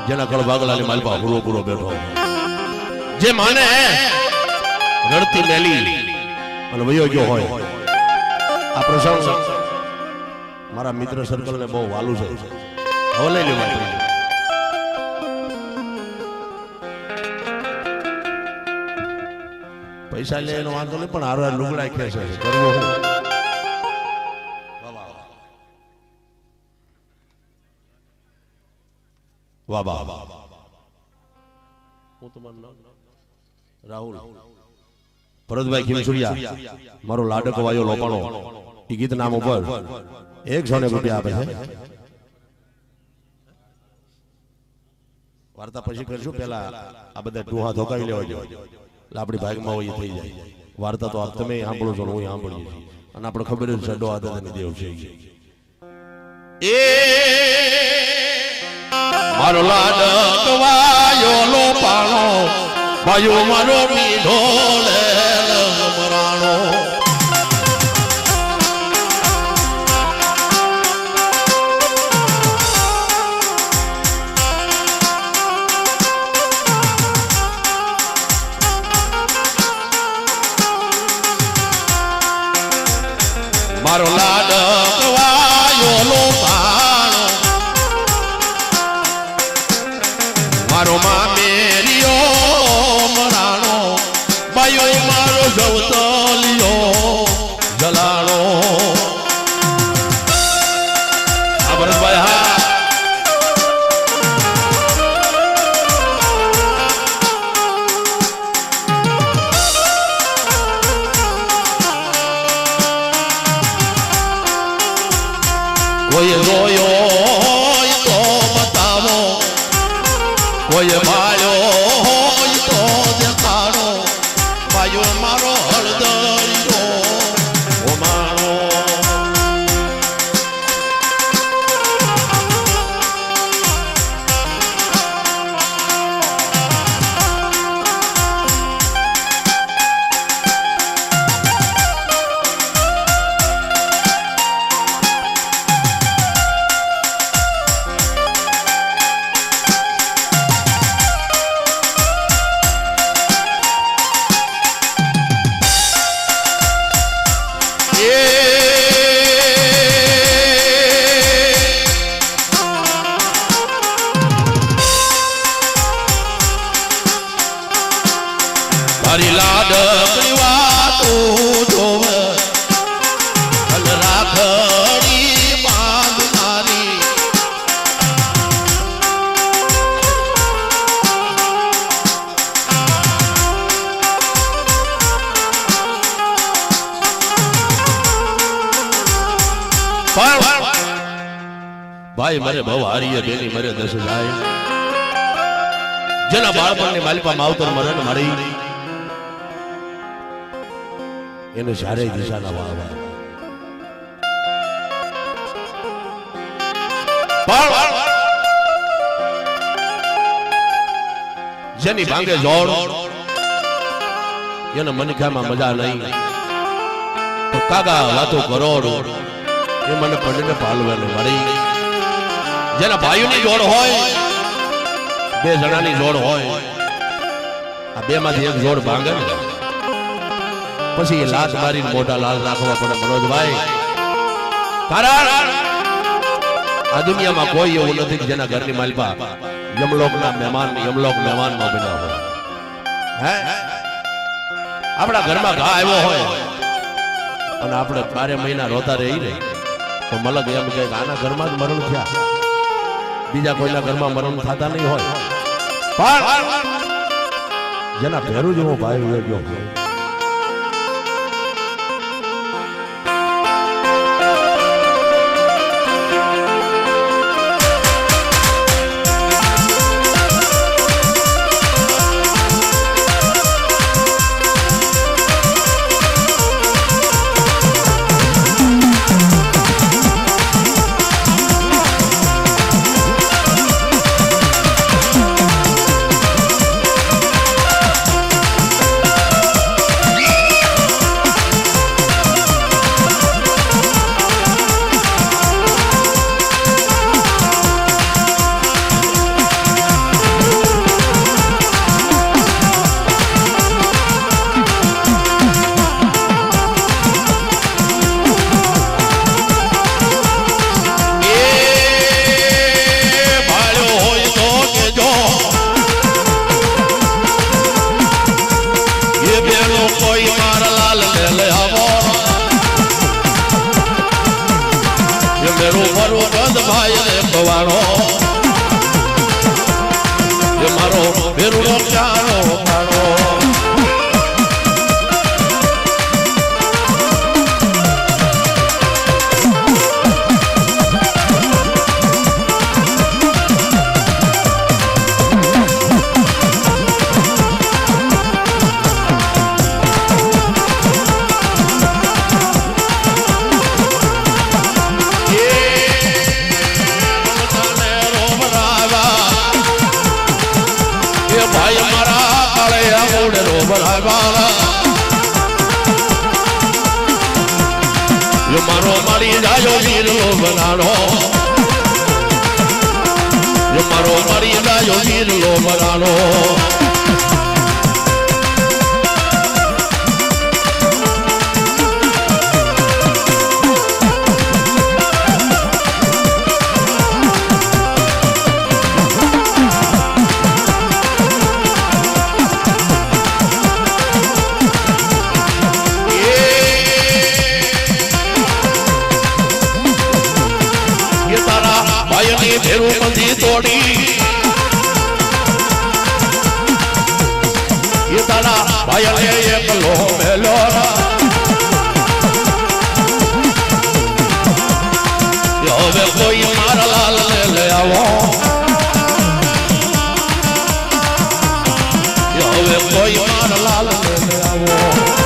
જેના કળ ભાગલાની માલપા પૂરો પૂરો બેઠો જે માને રડતી મેલી અને વયો ગયો હોય આ પ્રસંગ મારા મિત્ર સર્કલ ને બહુ વાલું છે હવે લઈ લેવા પૈસા લે એનો વાંધો નહીં પણ હારો લુગડા ખેંચે છે કરવો વાહ વાહ હું તમારું નામ રાહુલ ભરતભાઈ ખીમસુરિયા મારો લાડક વાયો લોપાણો એ ગીત નામ ઉપર 100 રૂપિયા આપે છે વાર્તા પછી કરશું પેલા આ બધા ડોહા ધોકાવી લેવા જોઈએ એટલે આપણી ભાગમાં હોય થઈ જાય વાર્તા તો તમે સાંભળો છો હું સાંભળીએ છીએ અને આપણે ખબર જ છે ડોહા દાદાની દેવ છે એ મારો લાડક વાયો લોપાણો ભાઈઓ મારો મીઠો લે મરાણો મારો લાડક વાયો લોપાણો મારો મામેરિયો મરાણો ભાઈઓ મારો જવતલિયો જલાણો આ ભરતભાઈ હા કોઈ રોયો હોય તો બતાવો કોઈ ભાયો હોય તો દેખાડો ભાઈઓ મારો હળદરિયો ઓમાણો મારી લાડકની વાતો જોવે અને રાખડી બાંધનારી ભાઈ મારે બહુ હારીએ બેની મારે દસ જાય જેના બાળપણની માલિપા માવતર મરણ મારી એને ચારે દિશાના વાવા જેની ભાંગે જોડ એને મનખામાં મજા નહીં તો કાગા વાતો કરોડ એ મને પડને પાલવાને મળી જેના ભાઈઓની જોડ હોય બે જણાની જોડ હોય આ બે માંથી એક જોડ ભાંગે ને પછી લાત મારીને મોટા લાલ રાખવા પડે મનોજભાઈ કારણ આ દુનિયામાં કોઈ એવું નથી જેના ઘરની માલપા યમલોકના મહેમાન માં બન્યા હોય હે આપણા ઘરમાં ઘા આવ્યો હોય અને આપણે 12 મહિના રોતા રહી ને તો મલક એમ કે આના ઘરમાં જ મરણ થયા બીજા કોઈના ઘરમાં મરણ થતા નહીં હોય પણ જેના ભેરું જેવો ભાઈ હોય ગયો મરી જાયો વીરલો બનાણો મારો મરી જાયો વીરલો બનાણો भेरूपंथी तोड़ी ये तारा भाई ले एक लो मेलोरा यो वे कोई मारा लाल ले आओ यो वे कोई मारा लाल ले आओ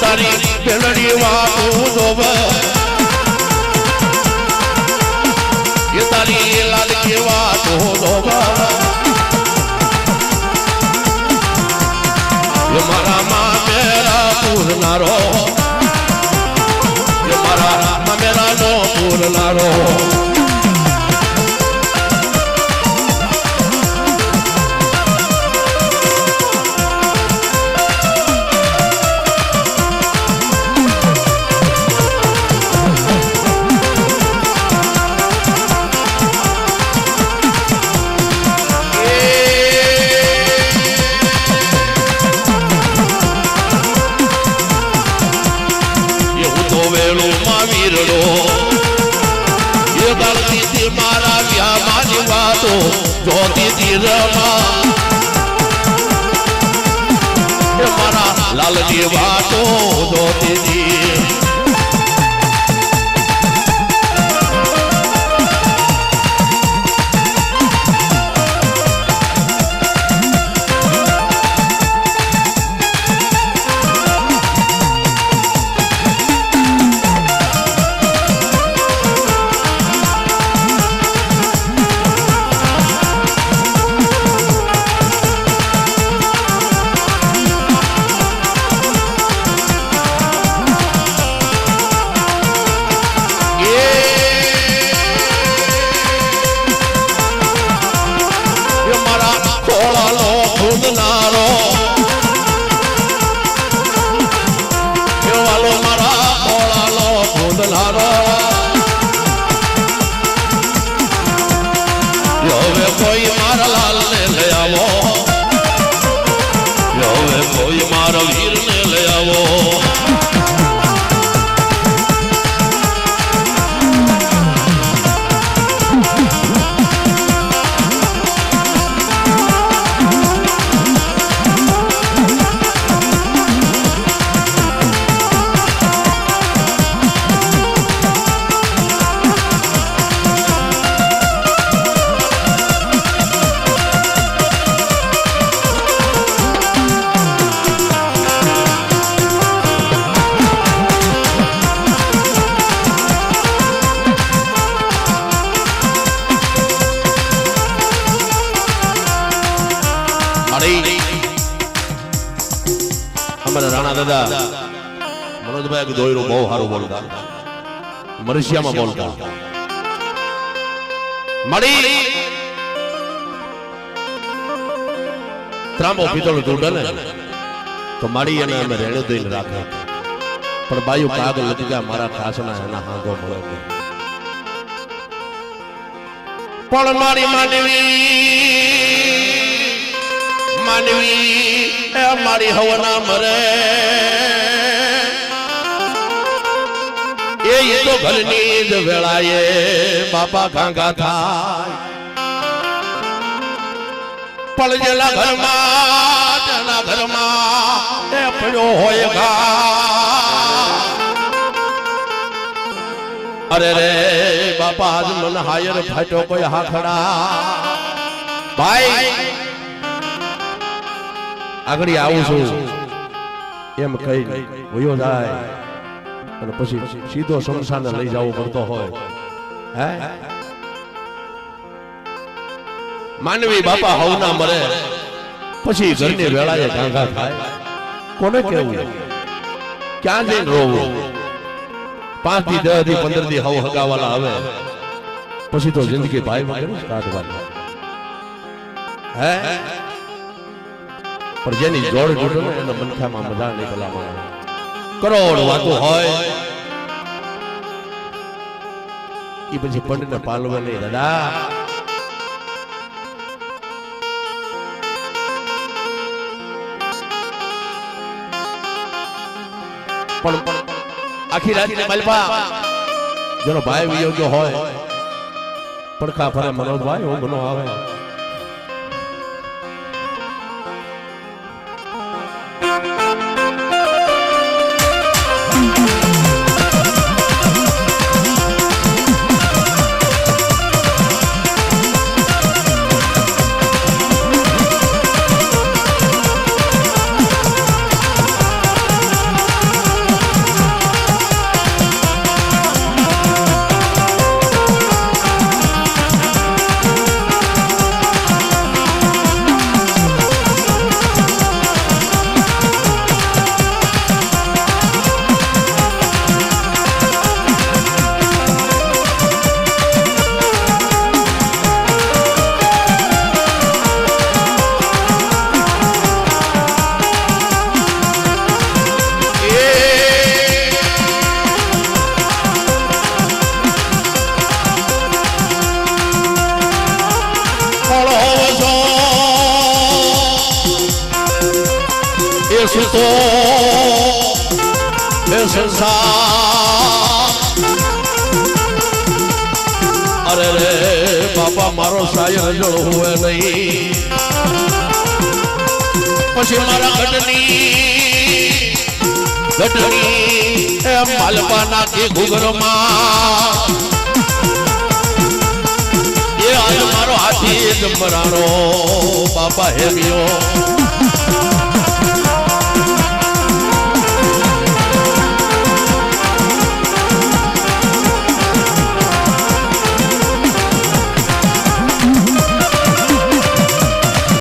तारी पेलड़ी वातू जोब ये तारी लाल की वातू जोब ये मारा माँ मेरा पूरनारो ये मारा माँ मेरा नो पूरनारो ये गलती थी मारा क्या मानी बातों जोती थी रमा ये मारा लाल की बातों जोती थी कोई मारा लाल ले आओ यो वे कोई मारा वीर ले आओ हमारा राणा दादा मनोज भाई दोयरो बहुत हारो बोलता मलेशिया में बोलता मड़ी ત્રાંબો પિત્તળ તૂટે ને તો મારી એને અમે રેડે દઈને રાખે પણ બાયુ કાગ લટી ગયા મારા ખાસના એના હાંગો મળે પણ મારી માનવી એ મારી હવના મરે એ તો ઘરની જ વેળાએ બાપા ગાંગા થાય પડજેલા ઘરમાં તેના ઘરમાં એ પડ્યો હોય ઘા અરે રે બાપા આજ મન હાયર ફાટ્યો કોઈ હાખડા ભાઈ આગળ આવું છું એમ કઈ વયો જાય અને પછી સીધો શમશાને લઈ જવો પડતો હોય હે માનવી બાપા હવના મરે પછી ઘરની વેળાએ ગાંગા થાય કોને કેવું ક્યાં જઈને રોવું 5 થી 10 થી 15 થી હવ હગાવાલા આવે પછી તો જિંદગી ભાઈ માં કાઢવાની હે પણ જેની જોડ જોડો ને એના મનખામાં મજા નહીં ભલામાં કરોડ વાતો હોય એ પછી પંડને પાલવા નહીં દાદા પણ આખી રાત ને મલબા જેનો ભાઈ વિયોગ્ય હોય પડખા ફરે મનોજભાઈ હું બનો આવે તો એ સંસાર અરે રે બાપા મારો સાયર જળ હોય નહીં પછી મારા ઘટની એ માલપા નાખી ઘૂઘરમાં એ આજ મારો હાથી જ મરાણો બાપા હેવ્યો